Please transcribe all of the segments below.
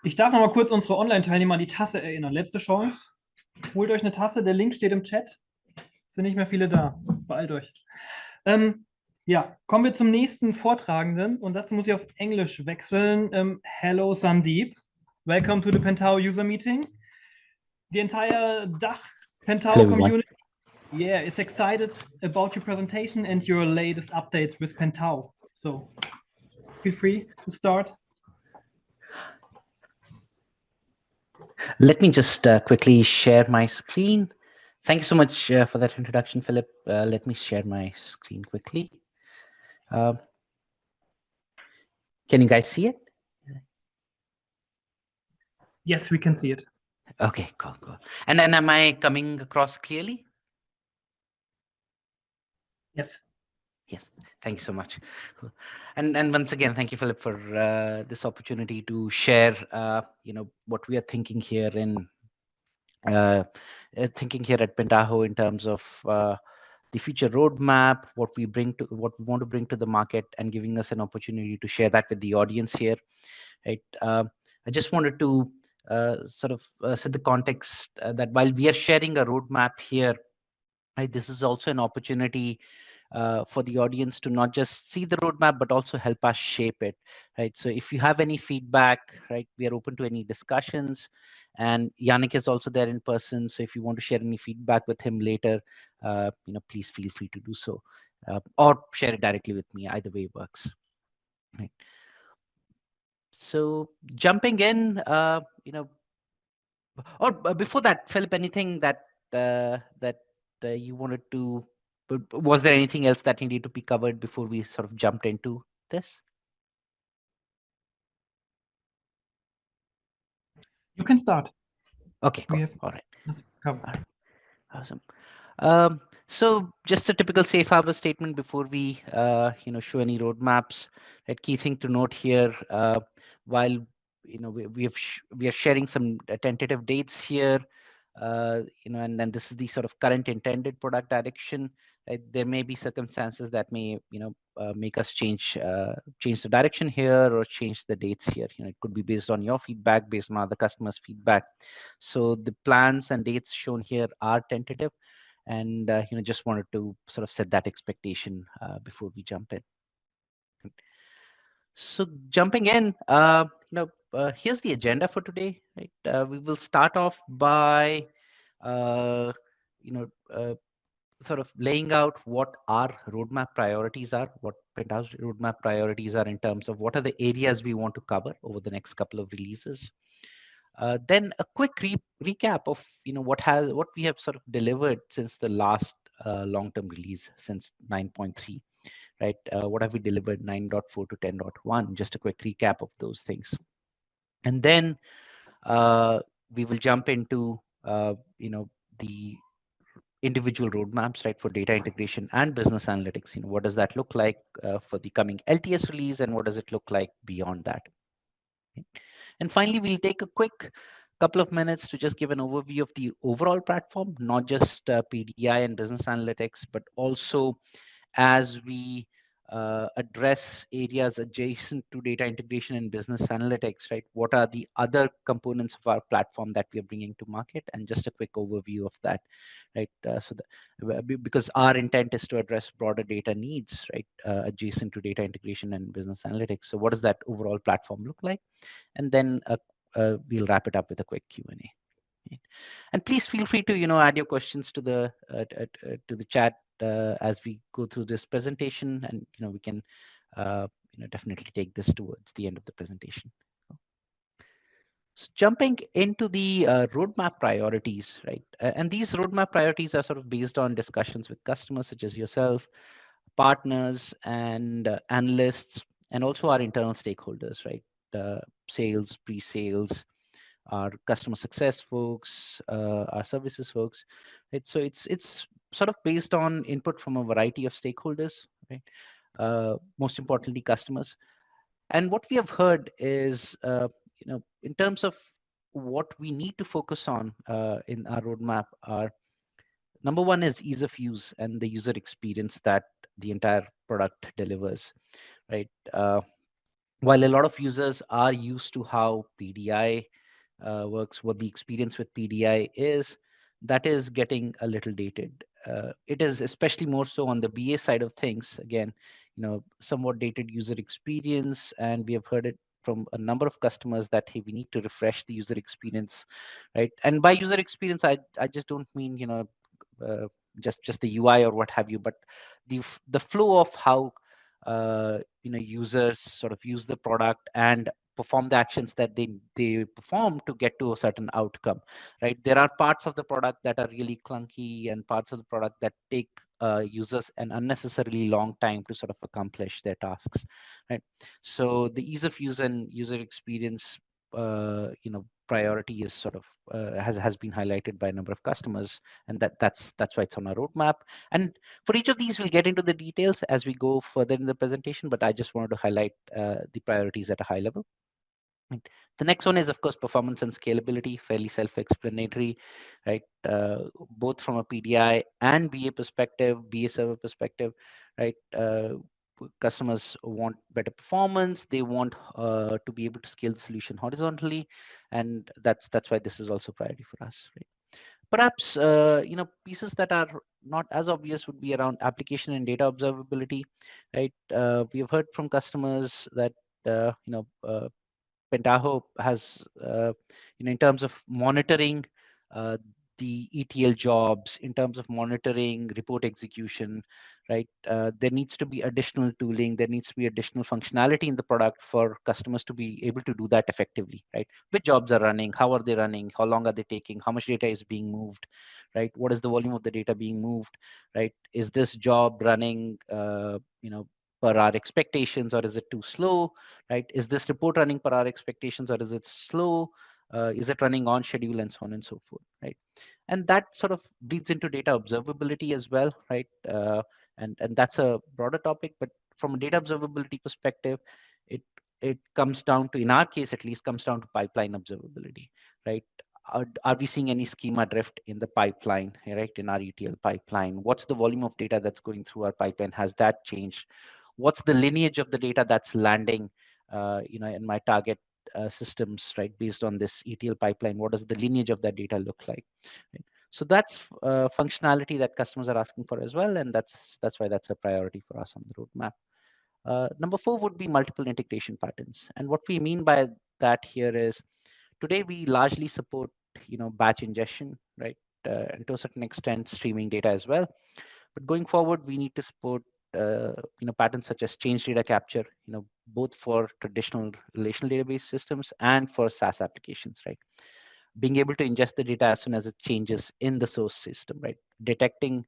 Ich darf noch mal kurz unsere Online-Teilnehmer an die Tasse erinnern. Letzte Chance. Holt euch eine Tasse, der Link steht im Chat. Sind nicht mehr viele da. Beeilt euch. Ja, kommen wir zum nächsten Vortragenden. Und dazu muss ich auf Englisch wechseln. Hello, Sandeep. Welcome to the Pentaho User Meeting. The entire Dach Pentaho community is excited about your presentation and your latest updates with Pentaho. So feel free to start. Let me just quickly share my screen. Thank you so much for that introduction, Philip. Let me share my screen quickly. Can you guys see it? Yes, we can see it. Okay, cool. And then am I coming across clearly? Yes. Yes, thank you so much. Cool. And once again, thank you, Philip, for this opportunity to share, what we are thinking here at Pentaho in terms of the future roadmap, what we want to bring to the market, and giving us an opportunity to share that with the audience here. Right. I just wanted to set the context that while we are sharing a roadmap here, right, this is also an opportunity for the audience to not just see the roadmap, but also help us shape it, right? So if you have any feedback, right, we are open to any discussions. And Yannick is also there in person. So if you want to share any feedback with him later, please feel free to do so, or share it directly with me. Either way works, right? So jumping in, or before that, Philip, anything that you wanted to? Was there anything else that needed to be covered before we sort of jumped into this? You can start. Okay, cool. All right. Covered. All right. Awesome. So just a typical safe harbor statement before we show any roadmaps. Right, key thing to note here, while we are sharing some tentative dates here, and then this is the sort of current intended product direction. Right? There may be circumstances that may make us change the direction here or change the dates here. It could be based on your feedback, based on other customers' feedback. So the plans and dates shown here are tentative, and just wanted to sort of set that expectation before we jump in. So jumping in, here's the agenda for today. Right, we will start off by sort of laying out what our roadmap priorities are, what Pentaho's roadmap priorities are in terms of what are the areas we want to cover over the next couple of releases. Then a quick recap of what we have sort of delivered since the last long-term release, since 9.3. Right, what have we delivered 9.4 to 10.1? Just a quick recap of those things, and then we will jump into the individual roadmaps, right, for data integration and business analytics. What does that look like for the coming LTS release, and what does it look like beyond that? Okay. And finally, we'll take a quick couple of minutes to just give an overview of the overall platform, not just PDI and business analytics, but also as we address areas adjacent to data integration and business analytics, right? What are the other components of our platform that we are bringing to market? And just a quick overview of that, right? Because our intent is to address broader data needs, right? Adjacent to data integration and business analytics. So what does that overall platform look like? And then we'll wrap it up with a quick Q&A. And please feel free to add your questions to the chat as we go through this presentation, and we can definitely take this towards the end of the presentation. So jumping into the roadmap priorities, right? And these roadmap priorities are sort of based on discussions with customers such as yourself, partners, and analysts, and also our internal stakeholders, right? Sales, pre-sales, our customer success folks, our services folks, right? So it's sort of based on input from a variety of stakeholders, right? Most importantly, customers. And what we have heard is, in terms of what we need to focus on in our roadmap, are number one is ease of use and the user experience that the entire product delivers, right? while a lot of users are used to how PDI works, what the experience with PDI is, that is getting a little dated. It is especially more so on the BA side of things. Again, somewhat dated user experience, and we have heard it from a number of customers that, hey, we need to refresh the user experience, right? And by user experience, I just don't mean uh, just the UI or what have you, but the flow of how users sort of use the product and perform the actions that they perform to get to a certain outcome, right? There are parts of the product that are really clunky and parts of the product that take users an unnecessarily long time to sort of accomplish their tasks, right? So the ease of use and user experience priority is sort of has been highlighted by a number of customers, and that's why it's on our roadmap. And for each of these, we'll get into the details as we go further in the presentation, but I just wanted to highlight the priorities at a high level. Right. The next one is, of course, performance and scalability, fairly self-explanatory, right? Both from a PDI and BA perspective, BA server perspective, right? Customers want better performance. They want to be able to scale the solution horizontally, and that's why this is also priority for us, right? Perhaps pieces that are not as obvious would be around application and data observability, right? We have heard from customers that Pentaho has, in terms of monitoring the ETL jobs, in terms of monitoring report execution, right? There needs to be additional tooling. There needs to be additional functionality in the product for customers to be able to do that effectively, right? Which jobs are running? How are they running? How long are they taking? How much data is being moved, right? What is the volume of the data being moved, right? Is this job running, per our expectations, or is it too slow? Right? Is this report running per our expectations, or is it slow? Is it running on schedule, and so on and so forth, right? And that sort of bleeds into data observability as well, right? And that's a broader topic, but from a data observability perspective, it it comes down to, in our case at least, comes down to pipeline observability, right? Are we seeing any schema drift in the pipeline, right? In our ETL pipeline, what's the volume of data that's going through our pipeline? Has that changed? What's the lineage of the data that's landing in my target systems, right? Based on this ETL pipeline, what does the lineage of that data look like? Right? So that's functionality that customers are asking for as well, and that's why that's a priority for us on the roadmap. Number 4 would be multiple integration patterns, and what we mean by that here is, today we largely support batch ingestion, right? And to a certain extent, streaming data as well. But going forward, we need to support patterns such as change data capture, both for traditional relational database systems and for SaaS applications, right? Being able to ingest the data as soon as it changes in the source system, right? Detecting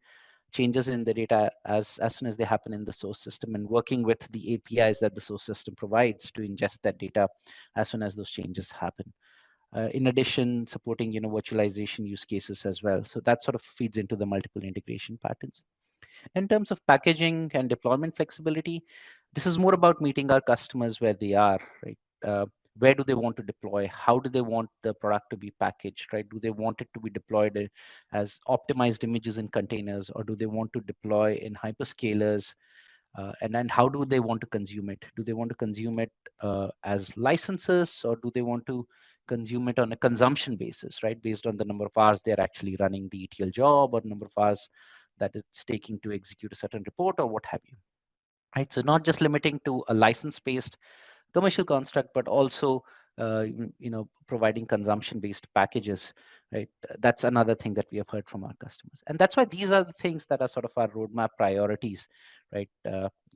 changes in the data as soon as they happen in the source system, and working with the APIs that the source system provides to ingest that data as soon as those changes happen. In addition, supporting virtualization use cases as well. So that sort of feeds into the multiple integration patterns. In terms of packaging and deployment flexibility, this is more about meeting our customers where they are, right? Where do they want to deploy? How do they want the product to be packaged, right? Do they want it to be deployed as optimized images in containers, or do they want to deploy in hyperscalers? And then how do they want to consume it? Do they want to consume it as licenses, or do they want to consume it on a consumption basis, right? Based on the number of hours they're actually running the ETL job, or number of hours that it's taking to execute a certain report, or what have you, right? So not just limiting to a license-based commercial construct, but also providing consumption-based packages, right? That's another thing that we have heard from our customers, and that's why these are the things that are sort of our roadmap priorities, right?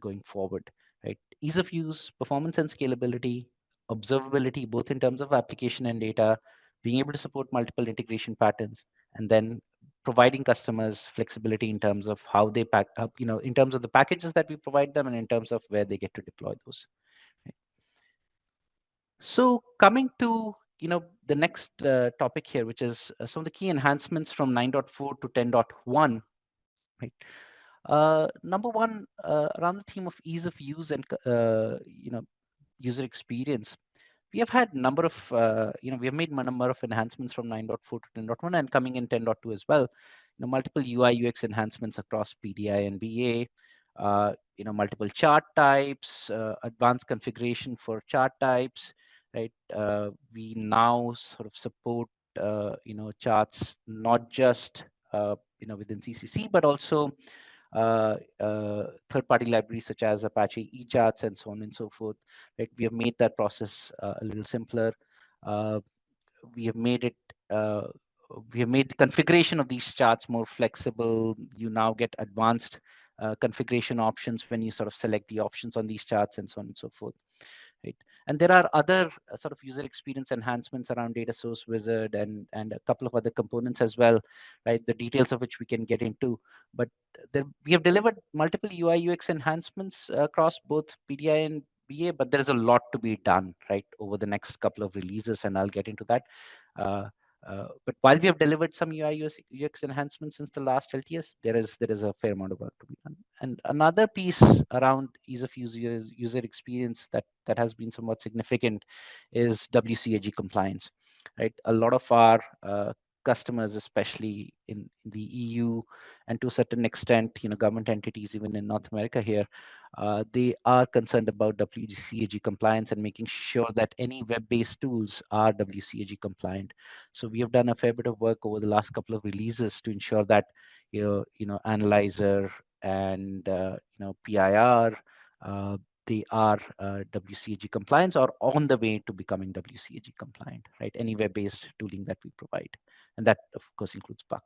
Going forward, right? Ease of use, performance and scalability, observability, both in terms of application and data, being able to support multiple integration patterns, and then providing customers flexibility in terms of how they pack up, in terms of the packages that we provide them, and in terms of where they get to deploy those. So coming to the next topic here, which is some of the key enhancements from 9.4 to 10.1, right? Number one, around the theme of ease of use and user experience, we have had number of we have made a number of enhancements from 9.4 to 10.1, and coming in 10.2 as well. Multiple UI UX enhancements across PDI and BA. multiple chart types, advanced configuration for chart types, right? We now sort of support charts not just within CCC, but also third-party libraries such as Apache eCharts and so on and so forth. Right, we have made that process a little simpler. We have made it. We have made the configuration of these charts more flexible. You now get advanced configuration options when you sort of select the options on these charts and so on and so forth. Right. And there are other sort of user experience enhancements around data source wizard and a couple of other components as well, right? The details of which we can get into. But we have delivered multiple UI UX enhancements across both PDI and BA, but there is a lot to be done, right, over the next couple of releases, and I'll get into that. But while we have delivered some UI UX enhancements since the last LTS, there is a fair amount of work to be done. And another piece around ease of user experience that has been somewhat significant is WCAG compliance, right? A lot of our customers, especially in the EU and to a certain extent, government entities even in North America here, they are concerned about WCAG compliance and making sure that any web-based tools are WCAG compliant. So we have done a fair bit of work over the last couple of releases to ensure that Analyzer and PIR, they are WCAG compliance or on the way to becoming WCAG compliant, right? Any web-based tooling that we provide, and that of course includes Puck.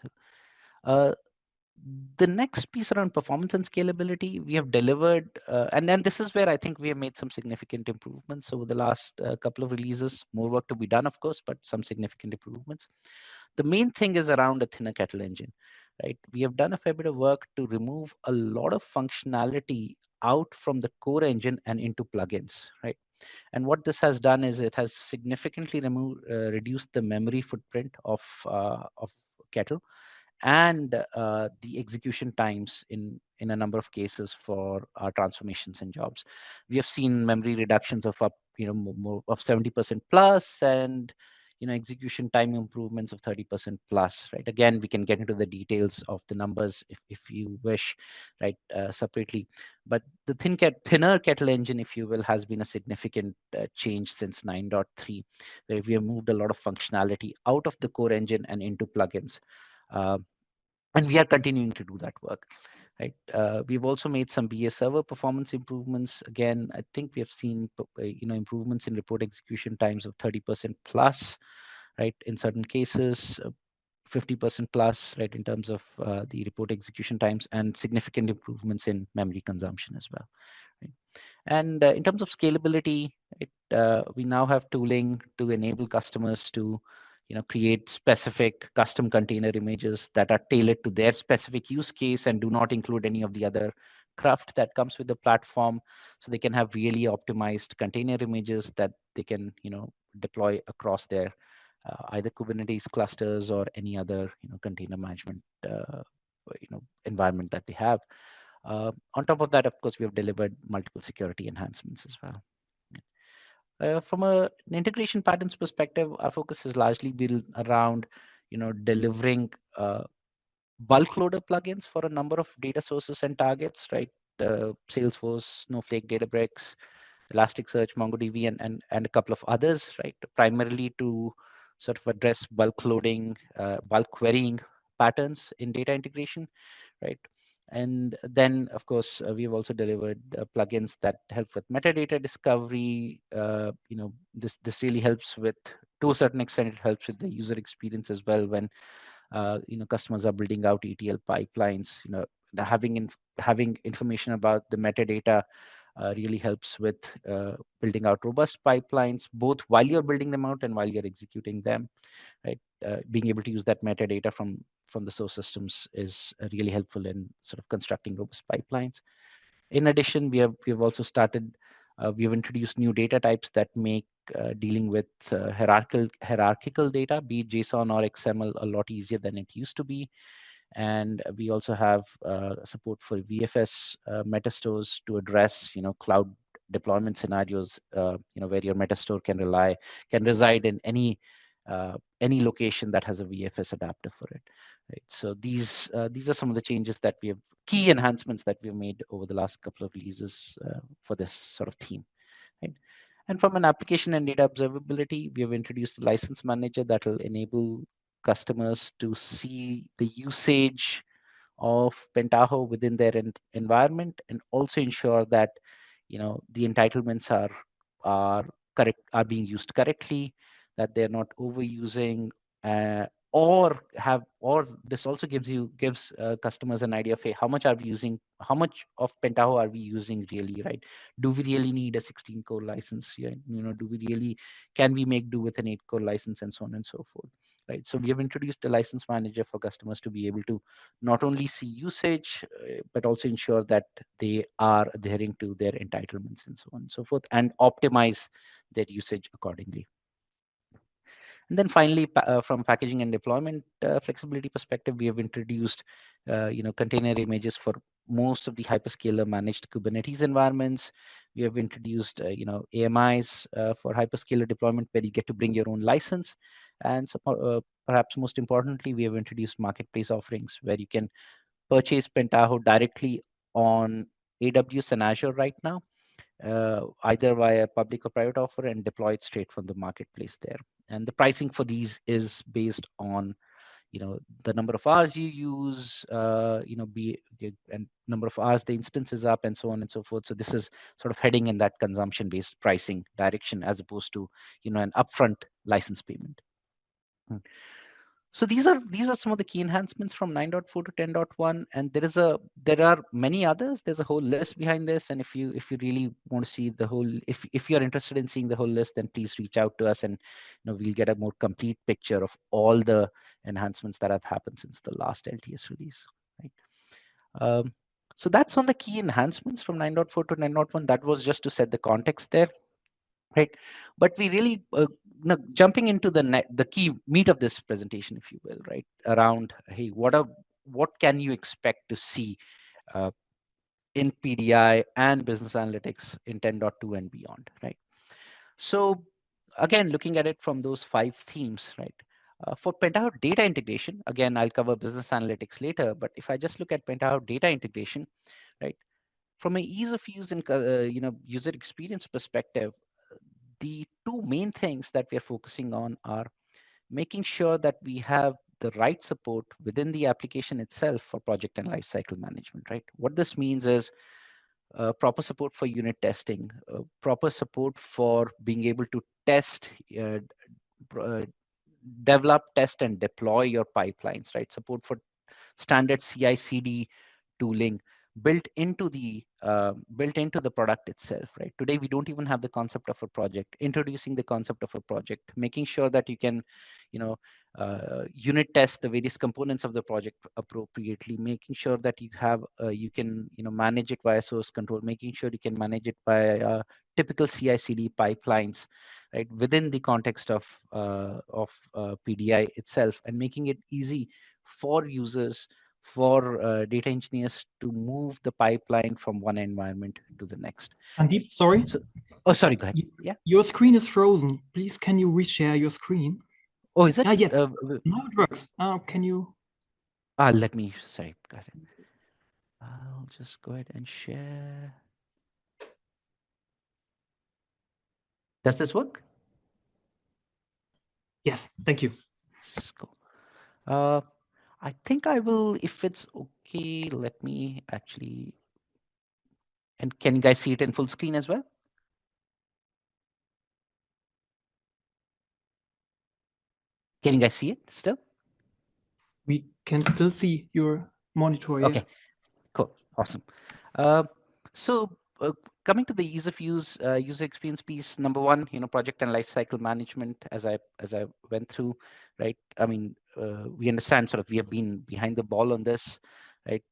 So, the next piece around performance and scalability, we have delivered, and then this is where I think we have made some significant improvements over the last couple of releases. More work to be done, of course, but some significant improvements. The main thing is around a thinner kettle engine, right? We have done a fair bit of work to remove a lot of functionality out from the core engine and into plugins, right? And what this has done is it has significantly reduced the memory footprint of Kettle and the execution times in a number of cases for our transformations and jobs. We have seen memory reductions of up, more of 70% plus, and execution time improvements of 30% plus, right? Again, we can get into the details of the numbers if you wish, right, separately. But the thinner kettle engine, if you will, has been a significant change since 9.3, where we have moved a lot of functionality out of the core engine and into plugins. And we are continuing to do that work, right? We've also made some BA server performance improvements. Again, I think we have seen improvements in report execution times of 30% plus, right? In certain cases, 50% plus, right, in terms of the report execution times, and significant improvements in memory consumption as well. Right? And in terms of scalability, we now have tooling to enable customers to create specific custom container images that are tailored to their specific use case and do not include any of the other craft that comes with the platform. So they can have really optimized container images that they can deploy across their either Kubernetes clusters or any other container management environment that they have. On top of that, of course, we have delivered multiple security enhancements as well. From an integration patterns perspective, our focus has largely been around, delivering bulk loader plugins for a number of data sources and targets, right? Salesforce, Snowflake, Databricks, Elasticsearch, MongoDB, and a couple of others, right? Primarily to sort of address bulk loading, bulk querying patterns in data integration, right? And then, of course, we have also delivered plugins that help with metadata discovery. This really helps with, to a certain extent, it helps with the user experience as well when customers are building out ETL pipelines. Having information about the metadata really helps with building out robust pipelines, both while you're building them out and while you're executing them, right? Being able to use that metadata from the source systems is really helpful in sort of constructing robust pipelines. In addition, we have also started, we have introduced new data types that make dealing with hierarchical data, be it JSON or XML, a lot easier than it used to be. And we also have support for VFS metastores to address, cloud deployment scenarios, where your metastore can reside in any any location that has a VFS adapter for it. Right. So these are some of the changes that we have, key enhancements that we've made over the last couple of releases for this sort of theme. Right. And from an application and data observability, we have introduced a license manager that will enable customers to see the usage of Pentaho within their environment, and also ensure that the entitlements are correct, are being used correctly, that they're not overusing, or this also gives customers an idea of, hey, how much are we using, how much of Pentaho are we using really, right? Do we really need a 16 core license here? Do we really, can we make do with an 8 core license, and so on and so forth, right? So we have introduced a license manager for customers to be able to not only see usage, but also ensure that they are adhering to their entitlements and so on and so forth, and optimize their usage accordingly. And then finally, from packaging and deployment flexibility perspective, we have introduced, container images for most of the hyperscaler managed Kubernetes environments. We have introduced, AMIs for hyperscaler deployment, where you get to bring your own license. And so, perhaps most importantly, we have introduced marketplace offerings where you can purchase Pentaho directly on AWS and Azure right now, either via public or private offer, and deploy it straight from the marketplace there. And the pricing for these is based on, the number of hours you use, and number of hours the instance is up, and so on and so forth. So this is sort of heading in that consumption-based pricing direction, as opposed to, an upfront license payment. So these are some of the key enhancements from 9.4 to 10.1, and there are many others. There's a whole list behind this, and if you really want to see the whole, if you're interested in seeing the whole list, then please reach out to us, and we'll get a more complete picture of all the enhancements that have happened since the last LTS release. Right. So that's on the key enhancements from 9.4 to 9.1. That was just to set the context there. Right, but we really jumping into the key meat of this presentation, if you will, right, around, hey, what can you expect to see in PDI and business analytics in 10.2 and beyond, right? So again, looking at it from those 5 themes, right? For Pentaho Data Integration, again, I'll cover business analytics later, but if I just look at Pentaho Data Integration, right, from an ease of use and user experience perspective, the 2 main things that we're focusing on are making sure that we have the right support within the application itself for project and lifecycle management, right? What this means is proper support for unit testing, proper support for being able to test, develop, test, and deploy your pipelines, right? Support for standard CI/CD tooling built into the product itself, right? Today we don't even have the concept of a project. Introducing the concept of a project, making sure that you can, unit test the various components of the project appropriately, making sure that you have you can manage it via source control, making sure you can manage it by typical CI/CD pipelines, right, within the context of PDI itself, and making it easy for users, for data engineers to move the pipeline from one environment to the next. Sandeep, sorry. So, oh, sorry, go ahead. Yeah. Your screen is frozen. Please, can you reshare your screen? Oh, is it? Yeah. Now it works. Can you? Let me, sorry, go ahead. I'll just go ahead and share. Does this work? Yes, thank you. Cool. I think I will, if it's okay, let me actually, and can you guys see it in full screen as well? Can you guys see it still? We can still see your monitor. Yeah. Okay, cool, awesome. So coming to the ease of use, user experience piece, number 1, project and lifecycle management, as I went through, right? I mean, we understand sort of we have been behind the ball on this, right?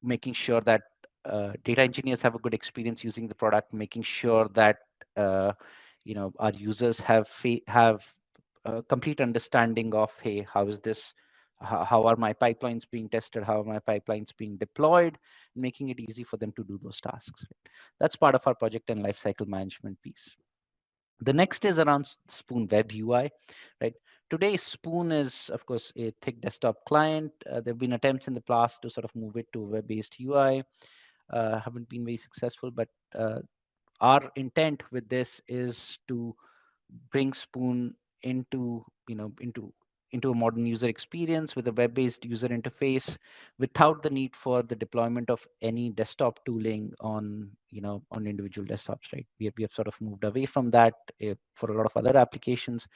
Making sure that data engineers have a good experience using the product, making sure that our users have a complete understanding of, hey, how is this? How are my pipelines being tested? How are my pipelines being deployed? Making it easy for them to do those tasks. That's part of our project and lifecycle management piece. The next is around Spoon Web UI, right? Today, Spoon is, of course, a thick desktop client. There have been attempts in the past to sort of move it to web-based UI. Haven't been very successful, but our intent with this is to bring Spoon into, into a modern user experience with a web-based user interface without the need for the deployment of any desktop tooling on, on individual desktops, right? We have sort of moved away from that for a lot of other applications,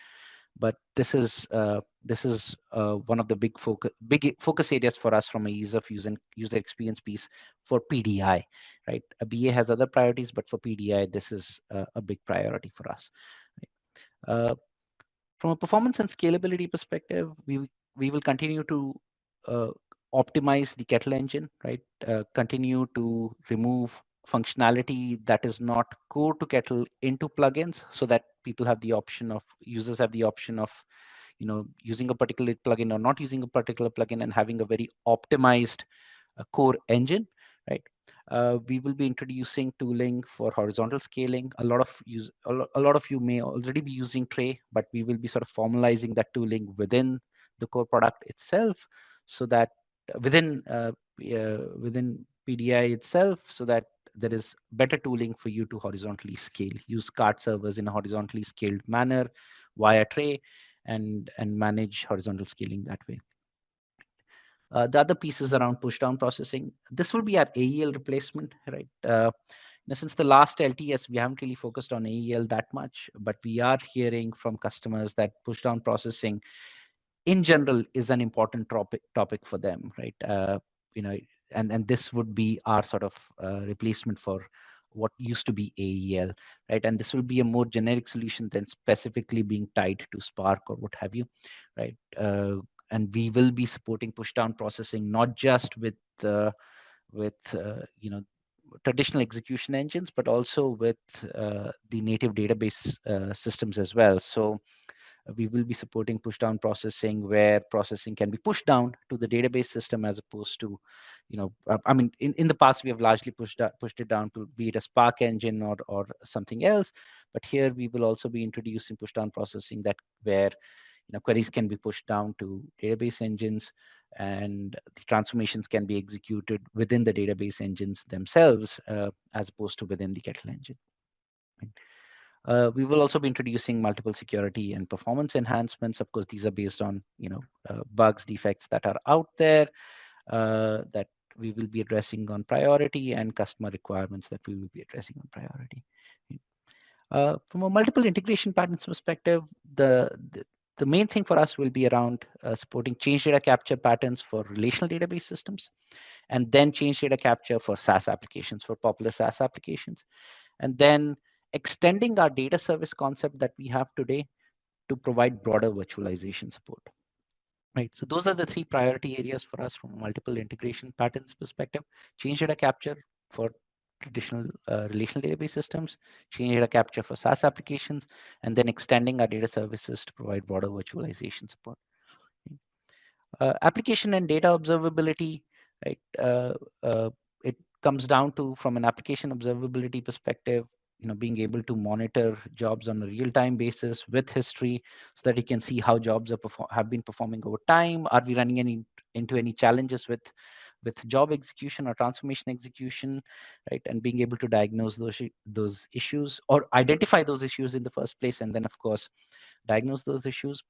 but this is one of the big focus areas for us from a ease of use and user experience piece for PDI, right? A BA has other priorities, but for PDI, this is a big priority for us. Uh, from a performance and scalability perspective, we will continue to uh, optimize the Kettle engine, right? Continue to remove functionality that is not core to Kettle into plugins, so that users have the option of, using a particular plugin or not using a particular plugin and having a very optimized core engine, right? We will be introducing tooling for horizontal scaling. A lot of you may already be using Tray, but we will be sort of formalizing that tooling within the core product itself, so that within PDI itself, so that there is better tooling for you to horizontally scale. Use cart servers in a horizontally scaled manner via Tray, and manage horizontal scaling that way. The other piece is around push-down processing. This will be our AEL replacement, right? Since the last LTS, we haven't really focused on AEL that much, but we are hearing from customers that push-down processing, in general, is an important topic for them, right? And this would be our sort of replacement for what used to be AEL, right? And this will be a more generic solution than specifically being tied to Spark or what have you, right? And we will be supporting push-down processing, not just with traditional execution engines, but also with the native database systems as well. So we will be supporting push-down processing, where processing can be pushed down to the database system, as opposed to, in the past, we have largely pushed it down to be it a Spark engine or something else. But here we will also be introducing push-down processing, that where queries can be pushed down to database engines, and the transformations can be executed within the database engines themselves, as opposed to within the Kettle engine. We will also be introducing multiple security and performance enhancements. Of course, these are based on bugs, defects that are out there, that we will be addressing on priority, and customer requirements that we will be addressing on priority. From a multiple integration patterns perspective, the main thing for us will be around supporting change data capture patterns for relational database systems, and then change data capture for SaaS applications, for popular SaaS applications, and then extending our data service concept that we have today to provide broader virtualization support. Right. So those are the three priority areas for us from a multiple integration patterns perspective: change data capture for traditional relational database systems, change data capture for SaaS applications, and then extending our data services to provide broader virtualization support. Application and data observability, right? It comes down to, from an application observability perspective, being able to monitor jobs on a real-time basis with history, so that you can see how jobs have been performing over time. Are we running into any challenges with job execution or transformation execution, right? And being able to diagnose those issues, or identify those issues in the first place, and then, of course, diagnose those issues.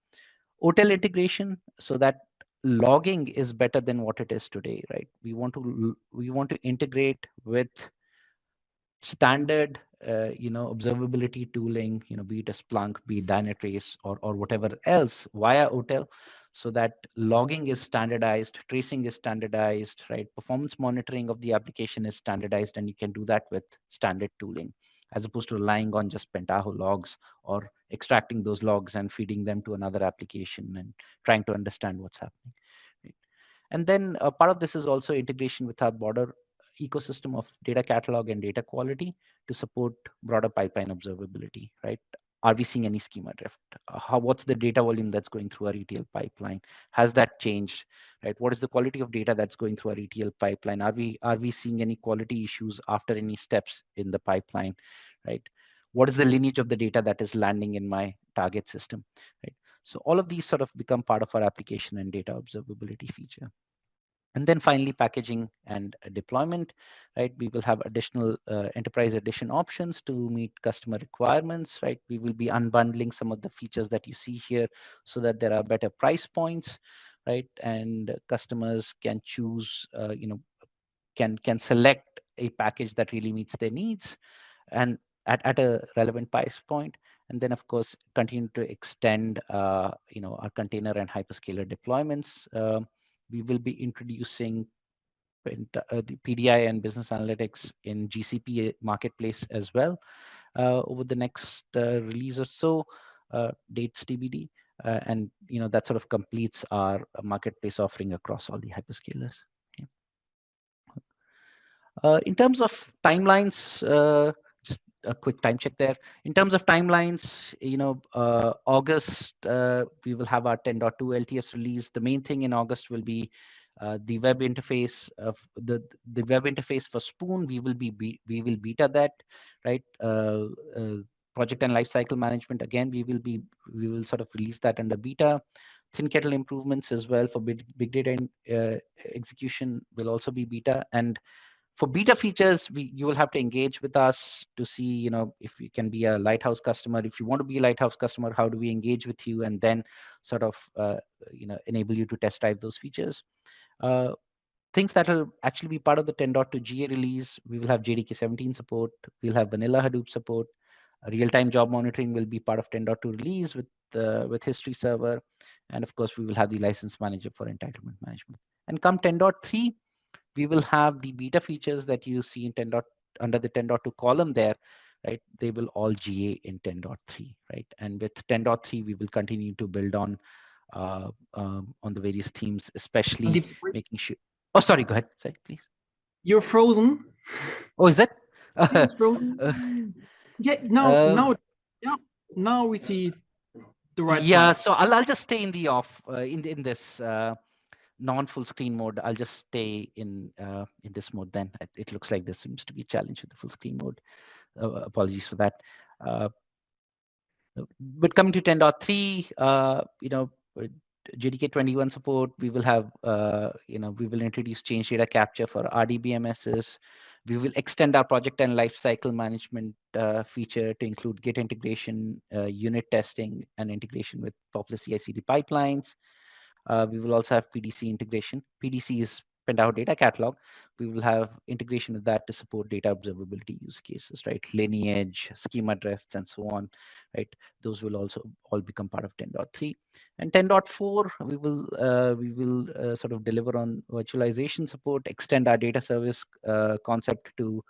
OTel integration, so that logging is better than what it is today, right? We want to integrate with standard observability tooling, be it a Splunk, be it Dynatrace, or whatever else, via OTel, so that logging is standardized, tracing is standardized, right? Performance monitoring of the application is standardized, and you can do that with standard tooling, as opposed to relying on just Pentaho logs, or extracting those logs and feeding them to another application and trying to understand what's happening, right? And then part of this is also integration with our broader ecosystem of data catalog and data quality to support broader pipeline observability, right? Are we seeing any schema drift? What's the data volume that's going through our ETL pipeline? Has that changed, right? What is the quality of data that's going through our ETL pipeline? Are we seeing any quality issues after any steps in the pipeline, right? what is the lineage of the data that is landing in my target system, right? So all of these sort of become part of our application and data observability feature. And then finally, packaging and deployment, right? We will have additional enterprise edition options to meet customer requirements, right? We will be unbundling some of the features that you see here so that there are better price points, right? And customers can choose, can select a package that really meets their needs and at a relevant price point. And then, of course, continue to extend, our container and hyperscaler deployments. We will be introducing the PDI and business analytics in GCP marketplace as well over the next release or so, dates TBD. And that sort of completes our marketplace offering across all the hyperscalers. Okay. In terms of timelines, just a quick time check there. In terms of timelines, August, we will have our 10.2 LTS release. The main thing in August will be the web interface of the web interface for Spoon. We will beta that, right? Project and lifecycle management, again, we will sort of release that under beta. Thin kettle improvements as well for big data execution will also be beta. And for beta features, you will have to engage with us to see, if you can be a Lighthouse customer. If you want to be a Lighthouse customer, how do we engage with you, and then sort of enable you to test drive those features. Things that will actually be part of the 10.2 GA release: we will have JDK 17 support, we'll have vanilla Hadoop support, real-time job monitoring will be part of 10.2 release with history server, and of course we will have the license manager for entitlement management. And come 10.3, we will have the beta features that you see in under the 10.2 column there, right? They will all GA in 10.3, right? And with 10.3, we will continue to build on the various themes, especially making sure. Oh, sorry, go ahead. Sorry, please. You're frozen. Oh, is it? It's frozen. Yeah, now we see the right Yeah, slide. so I'll just stay in the off in this non-full screen mode. I'll just stay in this mode then. It looks like there seems to be a challenge with the full screen mode. Apologies for that. But coming to 10.3, JDK 21 support, we will have, we will introduce change data capture for RDBMSs. We will extend our project and lifecycle management feature to include Git integration, unit testing, and integration with popular CI/CD pipelines. We will also have PDC integration. PDC is Pentaho Data Catalog. We will have integration with that to support data observability use cases, right? Lineage, schema drifts, and so on, right? Those will also all become part of 10.3. And 10.4, we will sort of deliver on virtualization support, extend our data service concept to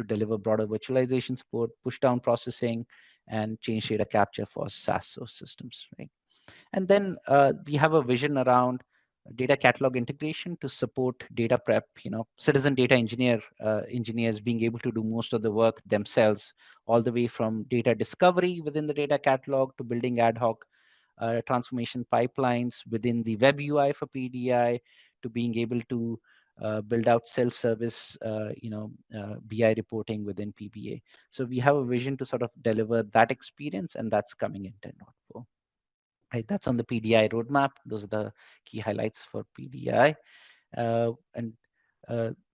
deliver broader virtualization support, push down processing, and change data capture for SaaS source systems, right? And then we have a vision around data catalog integration to support data prep, citizen data engineers being able to do most of the work themselves, all the way from data discovery within the data catalog to building ad hoc transformation pipelines within the web UI for PDI, to being able to build out self-service, BI reporting within PBA. So we have a vision to sort of deliver that experience, and that's coming in 10.4. Right, that's on the PDI roadmap. Those are the key highlights for PDI. And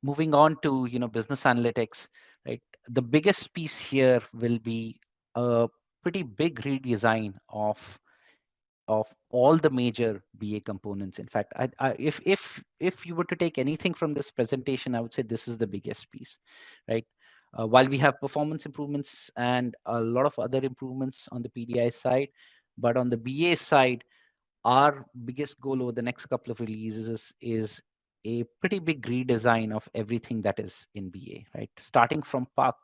moving on to business analytics, right? The biggest piece here will be a pretty big redesign of all the major BA components. In fact, if you were to take anything from this presentation, I would say this is the biggest piece, right? While we have performance improvements and a lot of other improvements on the PDI side, but on the BA side, our biggest goal over the next couple of releases is a pretty big redesign of everything that is in BA, right? Starting from PUC,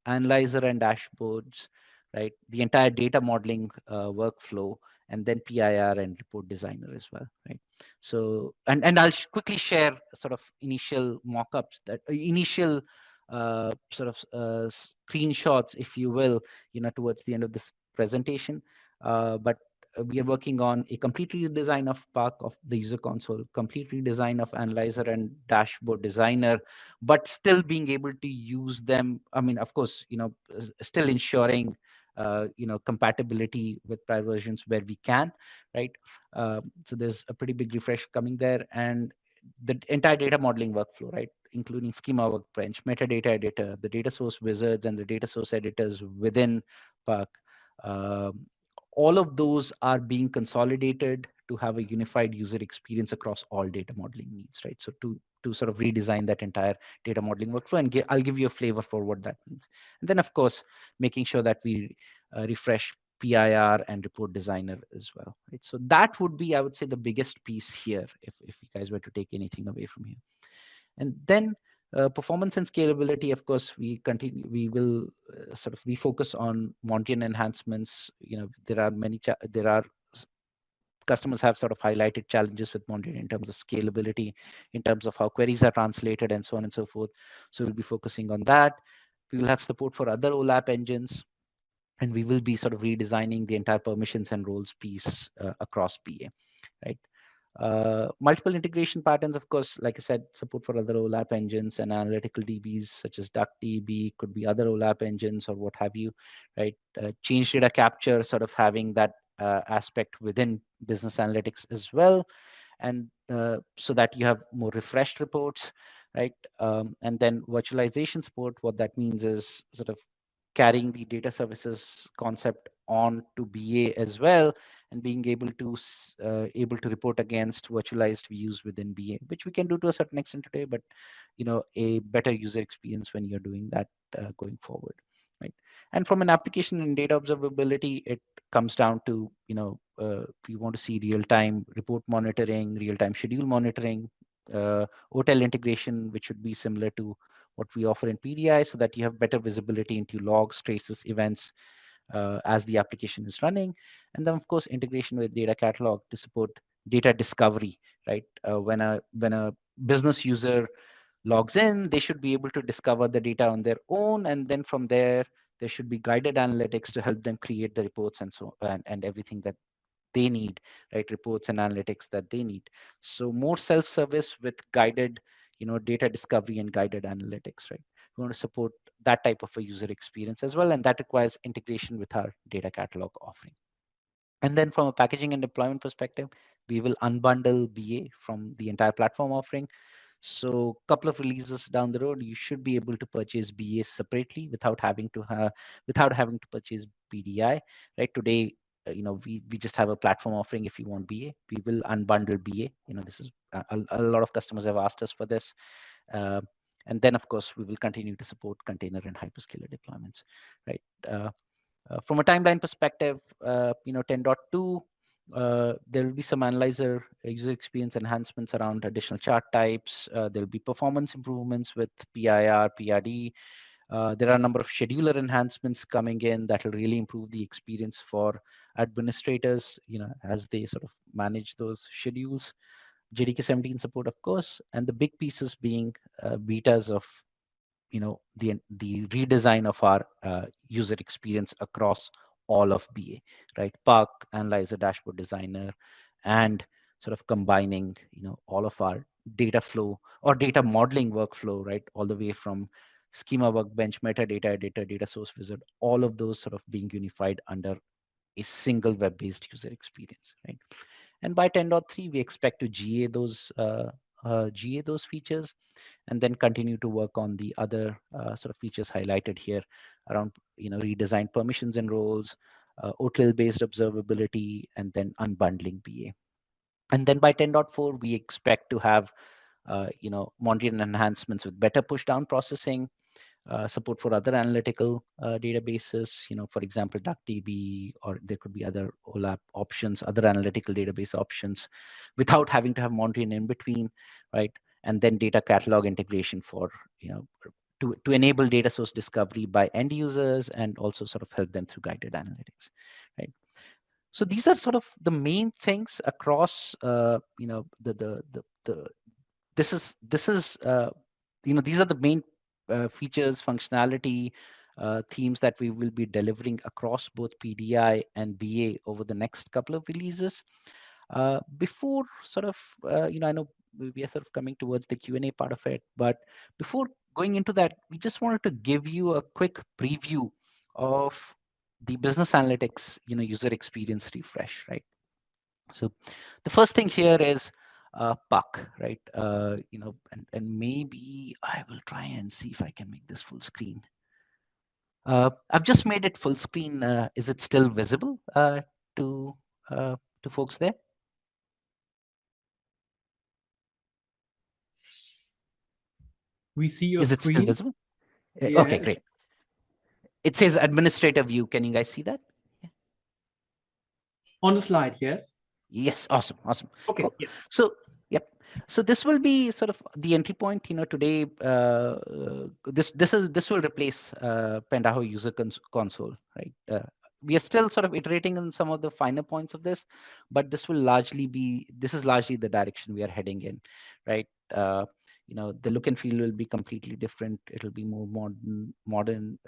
analyzer and dashboards, right? The entire data modeling workflow, and then PIR and report designer as well, right? So, and I'll quickly share sort of initial mock-ups, that initial sort of screenshots, if you will, towards the end of this presentation. But we are working on a complete redesign of Spark of the user console, complete redesign of Analyzer and Dashboard Designer, but still being able to use them. I mean, of course, still ensuring compatibility with prior versions where we can, right? So there's a pretty big refresh coming there, and the entire data modeling workflow, right, including schema workbench, metadata editor, the data source wizards, and the data source editors within Spark. All of those are being consolidated to have a unified user experience across all data modeling needs, right? So to sort of redesign that entire data modeling workflow, and I'll give you a flavor for what that means. And then, of course, making sure that we refresh PIR and report designer as well, right? So that would be, I would say, the biggest piece here, if you guys were to take anything away from here. And then performance and scalability, of course, we will sort of refocus on Montian enhancements. There are customers have sort of highlighted challenges with Montian in terms of scalability, in terms of how queries are translated, and so on and so forth. So we'll be focusing on that. We will have support for other OLAP engines, and we will be sort of redesigning the entire permissions and roles piece across BA, right? Multiple integration patterns, of course, like I said, support for other OLAP engines and analytical DBs such as DuckDB, could be other OLAP engines or what have you, right? Change data capture, sort of having that aspect within business analytics as well. And so that you have more refreshed reports, right? And then virtualization support, what that means is sort of carrying the data services concept on to BA as well, and being able to report against virtualized views within BA, which we can do to a certain extent today, but a better user experience when you're doing that going forward, right? And from an application and data observability, it comes down to we want to see real-time report monitoring, real-time schedule monitoring, OTel integration, which should be similar to what we offer in PDI, so that you have better visibility into logs, traces, events as the application is running. And then, of course, integration with data catalog to support data discovery, right? When a business user logs in, they should be able to discover the data on their own, and then from there should be guided analytics to help them create the reports and everything that they need, right? Reports and analytics that they need. So more self-service with guided, data discovery and guided analytics, right? We want to support that type of a user experience as well, and that requires integration with our data catalog offering. And then from a packaging and deployment perspective, we will unbundle BA from the entire platform offering. So a couple of releases down the road, you should be able to purchase BA separately without having to purchase PDI, right? Today, we just have a platform offering. If you want BA, we will unbundle BA. This is a lot of customers have asked us for this. And then, of course, we will continue to support container and hyperscaler deployments, right? From a timeline perspective, 10.2, there will be some analyzer user experience enhancements around additional chart types. There will be performance improvements with PIR, PRD. There are a number of scheduler enhancements coming in that will really improve the experience for administrators, as they sort of manage those schedules. JDK 17 support, of course, and the big pieces being betas of the redesign of our user experience across all of BA, right? Spark, Analyzer, Dashboard Designer, and sort of combining all of our data flow or data modeling workflow, right? All the way from schema workbench, metadata editor, data source wizard, all of those sort of being unified under a single web-based user experience, right? And by 10.3, we expect to GA those features, and then continue to work on the other sort of features highlighted here around redesigned permissions and roles, OTel-based observability, and then unbundling BA. And then by 10.4, we expect to have Montian enhancements with better push-down processing, support for other analytical databases, for example, DuckDB, or there could be other OLAP options, other analytical database options, without having to have Montian in between, right? And then data catalog integration for, to enable data source discovery by end users and also sort of help them through guided analytics, right? So these are sort of the main things across, these are the main features, functionality, themes that we will be delivering across both PDI and BA over the next couple of releases. Before sort of, I know we are sort of coming towards the Q&A part of it, but before going into that, we just wanted to give you a quick preview of the business analytics, user experience refresh, right? So the first thing here is Puck, right? And maybe I will try and see if I can make this full screen. I've just made it full screen. Is it still visible to folks there? We see your Is it screen. still visible? Yes. Okay, great. It says administrator view. Can you guys see that? On the slide, yes. Yes, awesome. Okay. Cool. Yeah. So, yep. So this will be sort of the entry point. Today, this will replace Pentaho user console, right? We are still sort of iterating on some of the finer points of this, but this is largely the direction we are heading in, right? The look and feel will be completely different. It'll be more modern.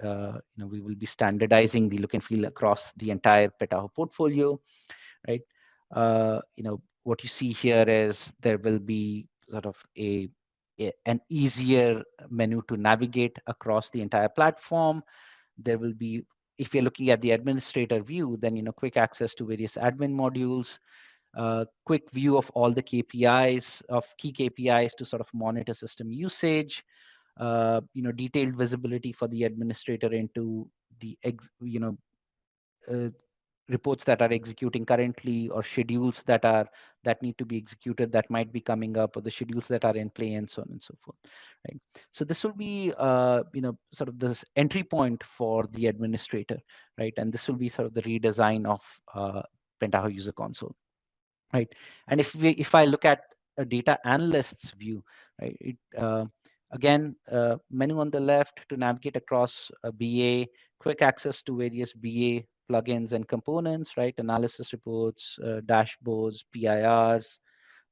We will be standardizing the look and feel across the entire Pentaho portfolio, right? What you see here is there will be sort of an easier menu to navigate across the entire platform. There will be, if you're looking at the administrator view, then quick access to various admin modules, quick view of all the KPIs, of key KPIs to sort of monitor system usage, detailed visibility for the administrator into the reports that are executing currently, or schedules that need to be executed that might be coming up, or the schedules that are in play, and so on and so forth, right? So this will be sort of this entry point for the administrator, right? And this will be sort of the redesign of Pentaho user console, right? And if I look at a data analyst's view, right, again, menu on the left to navigate across BA, quick access to various BA plugins and components, right? Analysis reports, dashboards, PIRs,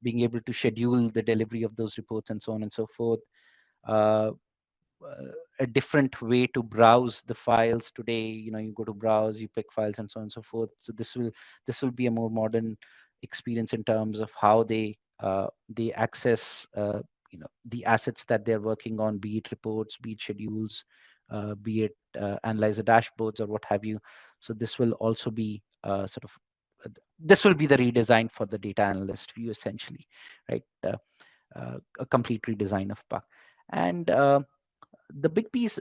being able to schedule the delivery of those reports, and so on and so forth. A different way to browse the files today. You go to browse, you pick files, and so on and so forth. So this will be a more modern experience in terms of how they access the assets that they're working on, be it reports, be it schedules, be it analyzer dashboards, or what have you. So this will also be this will be the redesign for the data analyst view, essentially, right? A complete redesign of Puck. And the big piece,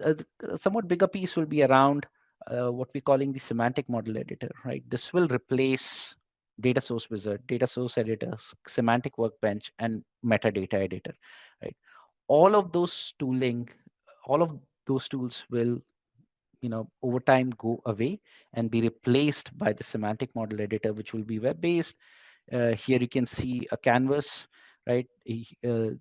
somewhat bigger piece, will be around what we're calling the semantic model editor, right? This will replace data source wizard, data source editor, semantic workbench, and metadata editor, right? All of those tools will, over time go away and be replaced by the semantic model editor, which will be web-based. Here you can see a canvas, right? The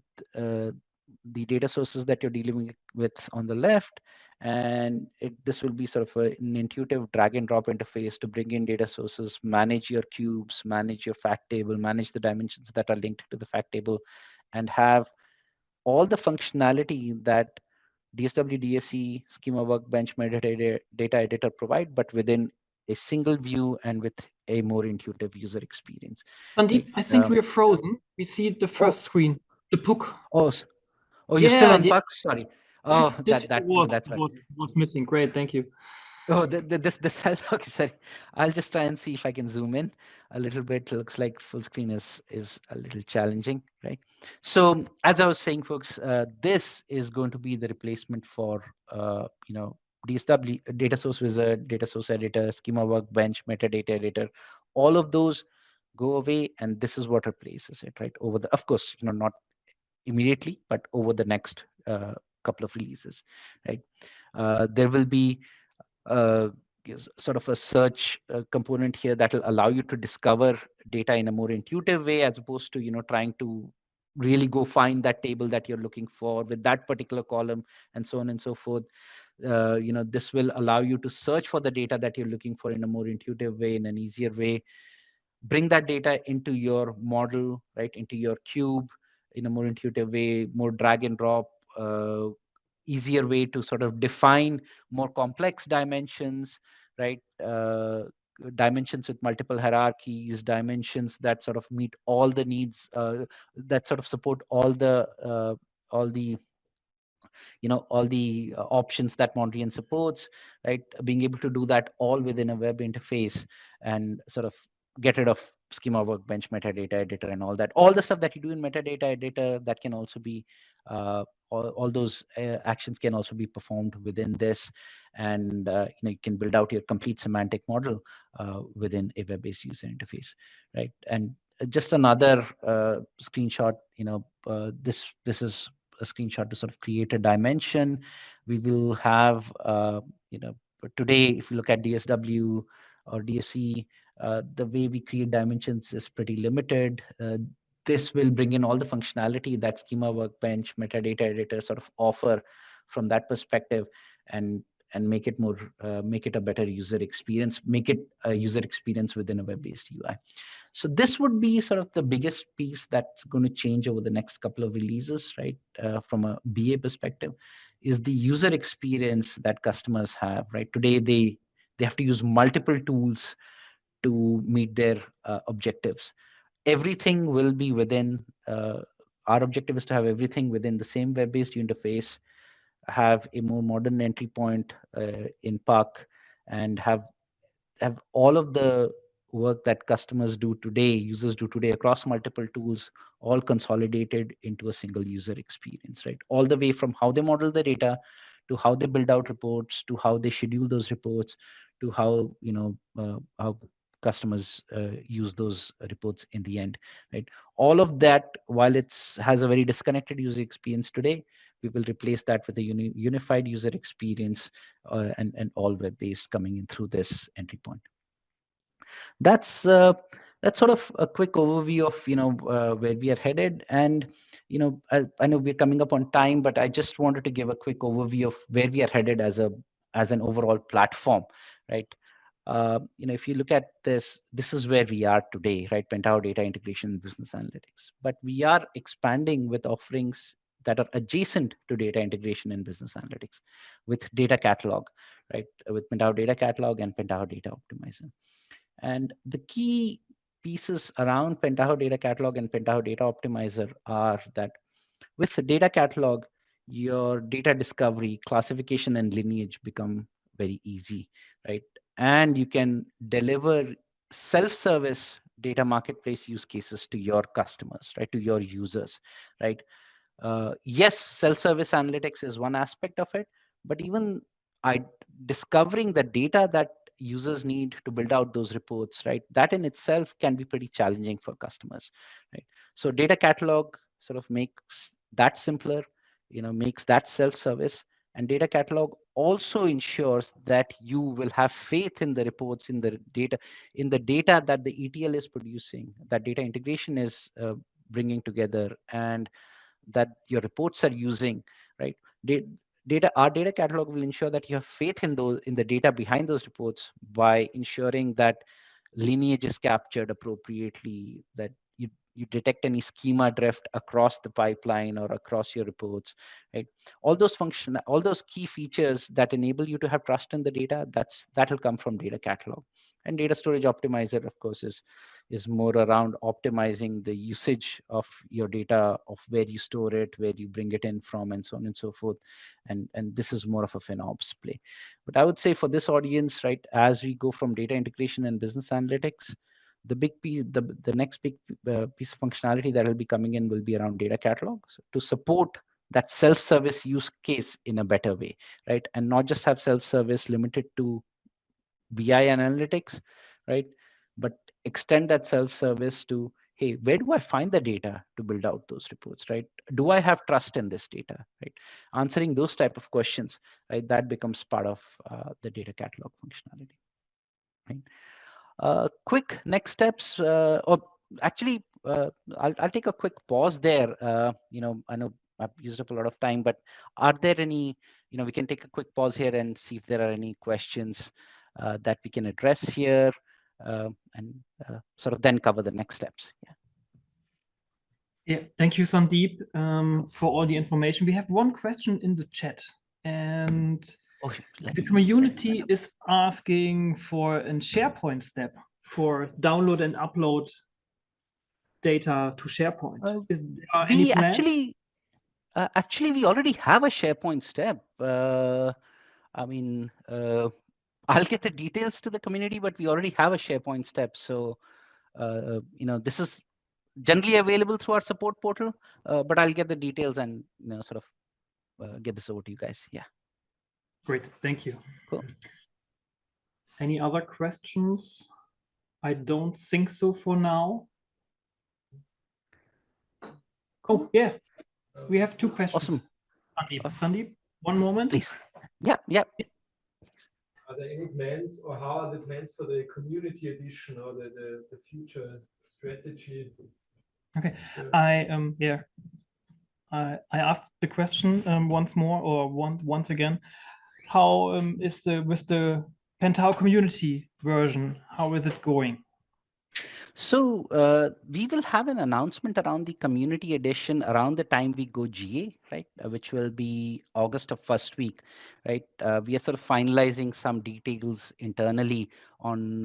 data sources that you're dealing with on the left, and this will be sort of an intuitive drag and drop interface to bring in data sources, manage your cubes, manage your fact table, manage the dimensions that are linked to the fact table, and have all the functionality that DSW, DSE, Schema Workbench, Metadata Data Editor provide, but within a single view and with a more intuitive user experience. Sandeep, I think we are frozen. We see the first screen, the book. You're still on Puck? Sorry. Oh, yes, that's right. was missing. Great, thank you. Oh, this okay, sorry. I'll just try and see if I can zoom in a little bit. Looks like full screen is a little challenging, right? So as I was saying, folks, this is going to be the replacement for DSW, data source wizard, data source editor, schema workbench, metadata editor. All of those go away, and this is what replaces it, right? Of course, not immediately, but over the next couple of releases, right? There will be sort of a search component here that will allow you to discover data in a more intuitive way, as opposed to trying to really go find that table that you're looking for with that particular column, and so on and so forth. This will allow you to search for the data that you're looking for in a more intuitive way, in an easier way. Bring that data into your model, right, into your cube in a more intuitive way, more drag and drop, easier way to sort of define more complex dimensions, right? Dimensions with multiple hierarchies, dimensions that sort of meet all the needs, that sort of support all the options that Mondrian supports, right? Being able to do that all within a web interface and sort of get rid of schema workbench, metadata editor, and all that. All the stuff that you do in metadata editor that can also be all those actions can also be performed within this, and you can build out your complete semantic model within a web-based user interface, right? And just another screenshot. This is a screenshot to sort of create a dimension. We will have, today, if you look at DSW or DSC, the way we create dimensions is pretty limited. This will bring in all the functionality that Schema Workbench, Metadata Editor sort of offer from that perspective, and make it more, make it a better user experience, make it a user experience within a web-based UI. So this would be sort of the biggest piece that's going to change over the next couple of releases, right? From a BA perspective, is the user experience that customers have, right? Today, they have to use multiple tools to meet their objectives. Everything will be within, our objective is to have everything within the same web-based interface, have a more modern entry point in PAC, and have all of the work that customers do today, users do today across multiple tools, all consolidated into a single user experience, right? All the way from how they model the data, to how they build out reports, to how they schedule those reports, to how how customers use those reports in the end, right? All of that, while has a very disconnected user experience today, we will replace that with a unified user experience and all web-based coming in through this entry point. That's sort of a quick overview of where we are headed. And I know we're coming up on time, but I just wanted to give a quick overview of where we are headed as an overall platform, right? If you look at this is where we are today, right? Pentaho Data Integration and Business Analytics. But we are expanding with offerings that are adjacent to data integration and business analytics with data catalog, right? With Pentaho Data Catalog and Pentaho Data Optimizer. And the key pieces around Pentaho Data Catalog and Pentaho Data Optimizer are that with the data catalog, your data discovery, classification, and lineage become very easy, right? And you can deliver self-service data marketplace use cases to your customers, right? To your users, right? Yes, self-service analytics is one aspect of it, but even discovering the data that users need to build out those reports, right? That in itself can be pretty challenging for customers, right? So data catalog sort of makes that simpler, makes that self-service. And data catalog also ensures that you will have faith in the reports, in the data that the ETL is producing, that data integration is bringing together, and that your reports are using, right? Our data catalog will ensure that you have faith in the data behind those reports by ensuring that lineage is captured appropriately, that you detect any schema drift across the pipeline or across your reports, right? All those key features that enable you to have trust in the data, that'll come from data catalog. And data storage optimizer, of course, is more around optimizing the usage of your data, of where you store it, where you bring it in from, and so on and so forth. And this is more of a FinOps play. But I would say for this audience, right, as we go from data integration and business analytics, the big piece, the next big piece of functionality that will be coming in will be around data catalogs to support that self-service use case in a better way, right? And not just have self-service limited to BI analytics, right? But extend that self-service to, hey, where do I find the data to build out those reports, right? Do I have trust in this data, right? Answering those type of questions, right? That becomes part of the data catalog functionality, right? Quick next steps, or actually, I'll take a quick pause there. I know I've used up a lot of time, but are there any, we can take a quick pause here and see if there are any questions that we can address here, and sort of then cover the next steps. Yeah, thank you, Sandeep, for all the information. We have one question in the chat. And Oh, the community is asking for a SharePoint step for download and upload data to SharePoint. Is there any we plan? actually we already have a SharePoint step. I mean, I'll get the details to the community, but we already have a SharePoint step. So, this is generally available through our support portal, but I'll get the details and sort of get this over to you guys. Yeah. Great, thank you. Cool. Any other questions? I don't think so for now. Oh, yeah, we have two questions. Awesome. Sandeep, one moment. Please. Yeah. Are there any plans, or how are the plans for the community edition or the future strategy? Okay, I asked the question once more or once again. How is with the Pentaho community version? How is it going? So we will have an announcement around the community edition around the time we go GA, right? Which will be August of first week, right? We are sort of finalizing some details internally on,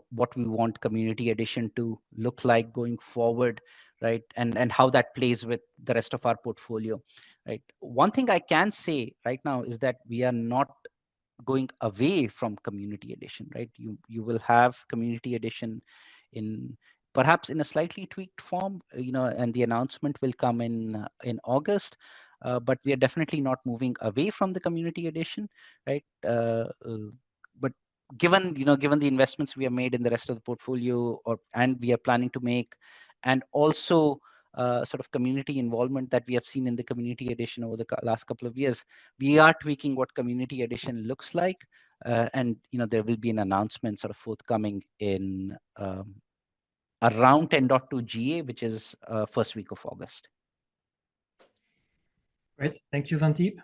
what we want community edition to look like going forward, right? And how that plays with the rest of our portfolio, right? One thing I can say right now is that we are not going away from community edition, right? You will have community edition in perhaps in a slightly tweaked form, and the announcement will come in August. But we are definitely not moving away from the community edition, right? But given the investments we have made in the rest of the portfolio, and we are planning to make, and also sort of community involvement that we have seen in the community edition over the last couple of years, we are tweaking what community edition looks like, and there will be an announcement sort of forthcoming in around 10.2 GA, which is first week of August. Great, thank you, Sandeep.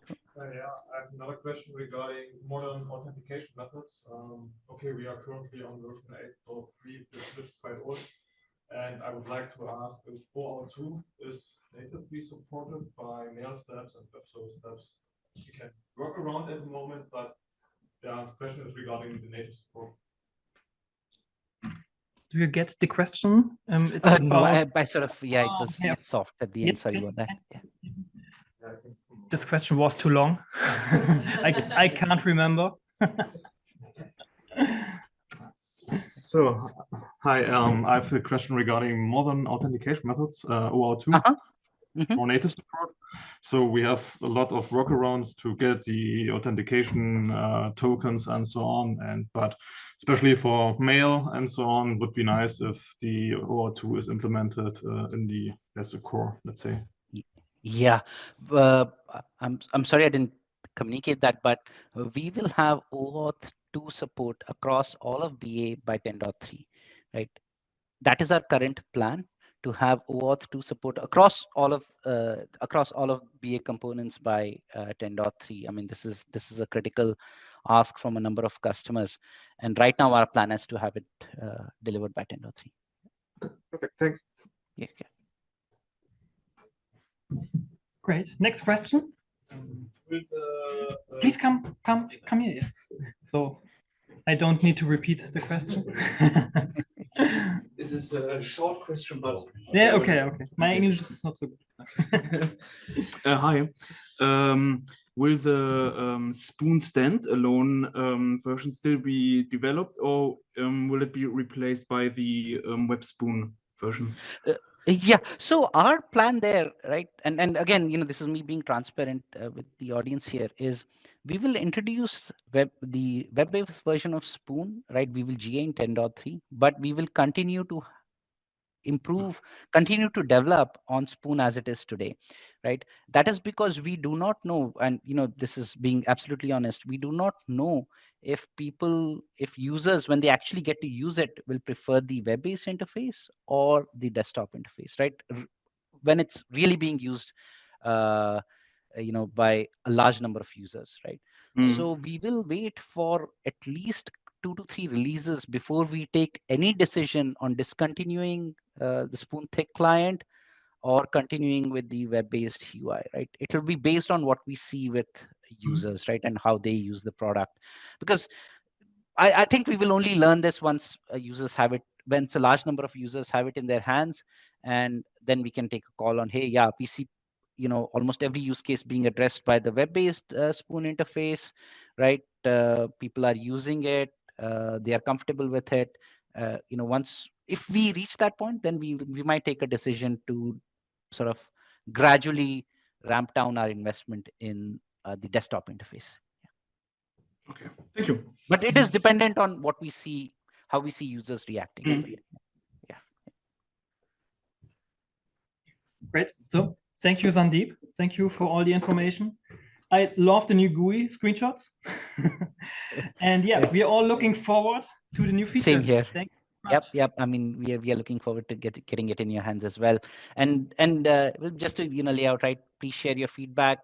Yeah, I have another question regarding modern authentication methods. Okay, we are currently on version 8.3, which is quite old. And I would like to ask if OAuth2 is natively supported by mail steps and web service steps. We can work around at the moment, but the question is regarding the native support. Do you get the question? It's No, about... I sort of, it was yeah. soft at the end. Sorry about that. Yeah. This question was too long. I can't remember. So, hi, I have a question regarding modern authentication methods, OAuth2, for native support. So we have a lot of workarounds to get the authentication tokens and so on, but especially for mail and so on, would be nice if the OAuth2 is implemented as a core, let's say. Yeah, I'm sorry I didn't communicate that, but we will have OAuth2 support across all of BA by 10.3, right? That is our current plan, to have OAuth2 support across all of BA components by 10.3. I mean, this is a critical ask from a number of customers, and right now our plan is to have it delivered by 10.3. Perfect, thanks. Yeah. Great. Next question. Please come here. So I don't need to repeat the question. This is a short question, but yeah, okay. My English is not so good. Hi. Will the Spoon standalone version still be developed, or will it be replaced by the Web Spoon version? Yeah, so our plan there, right, and again, this is me being transparent with the audience here, is we will introduce the web-based version of Spoon, right? We will GA in 10.3, but we will continue to continue to develop on Spoon as it is today, right? That is because we do not know, and this is being absolutely honest, we do not know if users, when they actually get to use it, will prefer the web-based interface or the desktop interface, right? When it's really being used by a large number of users, right? So we will wait for at least 2 to 3 releases before we take any decision on discontinuing the Spoon Thick client or continuing with the web-based UI, right? It will be based on what we see with users, right? And how they use the product. Because I think we will only learn this once users have it, when a large number of users have it in their hands, and then we can take a call on, hey, yeah, we see, you know, almost every use case being addressed by the web-based Spoon interface, right? People are using it, they are comfortable with it. You know, once, if we reach that point, then we might take a decision to sort of gradually ramp down our investment in the desktop interface. Okay, thank you. But it is dependent on what we see, how we see users reacting. Mm. Yeah. Great. So thank you, Sandeep. Thank you for all the information. I love the new GUI screenshots. And yeah, we are all looking forward to the new features. Same here. Thank you very much. Yep. I mean, we are looking forward to getting it in your hands as well. And just to, you know, lay out, right, please share your feedback.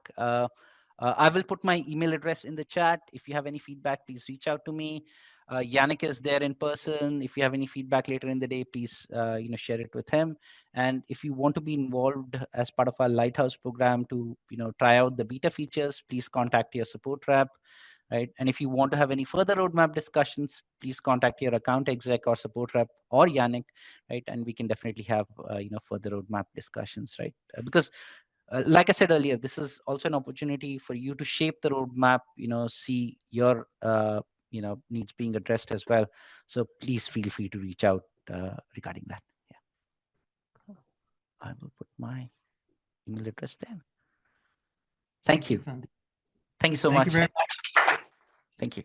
I will put my email address in the chat. If you have any feedback, please reach out to me. Yannick is there in person. If you have any feedback later in the day, please you know, share it with him. And if you want to be involved as part of our Lighthouse program to, you know, try out the beta features, please contact your support rep. Right. And if you want to have any further roadmap discussions, please contact your account exec or support rep or Yannick, right? And we can definitely have, you know, further roadmap discussions, right? Because like I said earlier, this is also an opportunity for you to shape the roadmap, you know, see your, you know, needs being addressed as well. So please feel free to reach out regarding that. Yeah. I will put my email address there. Thank you. Sandeep. Thank you so Thank much. you very much. Thank you.